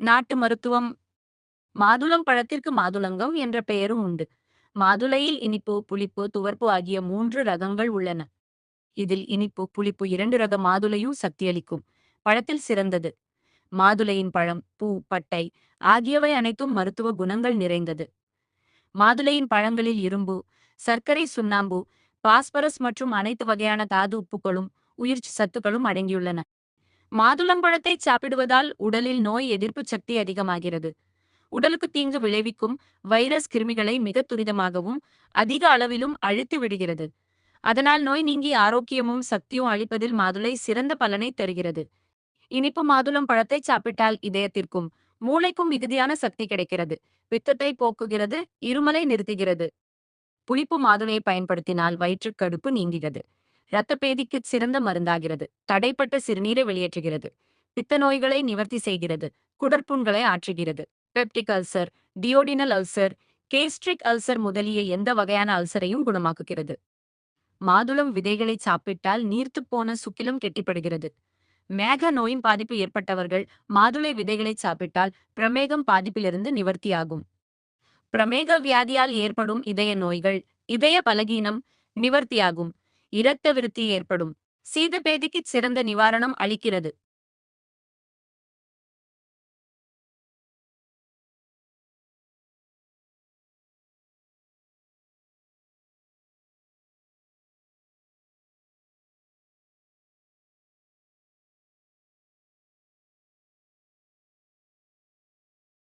நாட்டு மருத்துவம். மாதுளம் பழத்திற்கு மாதுளங்கம் என்ற பெயரும் உண்டு. மாதுளையில் இனிப்பு, புளிப்பு, துவர்ப்பு ஆகிய 3 ரகங்கள் உள்ளன. இதில் இனிப்பு, புளிப்பு 2 ரக மாதுளையும் சக்தியளிக்கும் பழத்தில் சிறந்தது. மாதுளையின் பழம், பூ, பட்டை ஆகியவை அனைத்தும் மருத்துவ குணங்கள் நிறைந்தது. மாதுளையின் பழங்களில் இரும்பு, சர்க்கரை சுண்ணாம்பு, பாஸ்பரஸ் மற்றும் அனைத்து வகையான தாது உப்புகளும் உயிர் சத்துக்களும் அடங்கியுள்ளன. மாதுளம்பழத்தை சாப்பிடுவதால் உடலில் நோய் எதிர்ப்பு சக்தி அதிகமாகிறது. உடலுக்கு தீங்கு விளைவிக்கும் வைரஸ் கிருமிகளை மிக துரிதமாகவும் அதிக அளவிலும் அழித்து விடுகிறது. அதனால் நோய் நீங்கி ஆரோக்கியமும் சக்தியும் அளிப்பதில் மாதுளை சிறந்த பலனை தருகிறது. இனிப்பு மாதுளம் பழத்தை சாப்பிட்டால் இதயத்திற்கும் மூளைக்கும் மிகுதியான சக்தி கிடைக்கிறது. பித்தத்தை போக்குகிறது, இருமலை நிறுத்துகிறது. புளிப்பு மாதுளையை பயன்படுத்தினால் வயிற்றுக்கடுப்பு நீங்குகிறது. இரத்தப்பேதிக்கு சிறந்த மருந்தாகிறது. தடைப்பட்ட சிறுநீரை வெளியேற்றுகிறது. பித்த நோய்களை நிவர்த்தி செய்கிறது. குடற்புண்களை ஆற்றுகிறது. Peptic ulcer, duodenal ulcer, gastric ulcer முதலிய எந்த வகையான அல்சரையும் குணமாக்குகிறது. மாதுளம் விதைகளை சாப்பிட்டால் நீர்த்துப் போன சுக்கிலம் கெட்டிப்படுகிறது. மேக நோயின் பாதிப்பு ஏற்பட்டவர்கள் மாதுளை விதைகளை சாப்பிட்டால் பிரமேகம் பாதிப்பிலிருந்து நிவர்த்தியாகும். பிரமேக வியாதியால் ஏற்படும் இதய நோய்கள், இதய பலகீனம் நிவர்த்தியாகும். இரத்த விருத்தி ஏற்படும். சீதபேதிக்கு சிறந்த நிவாரணம் அளிக்கிறது.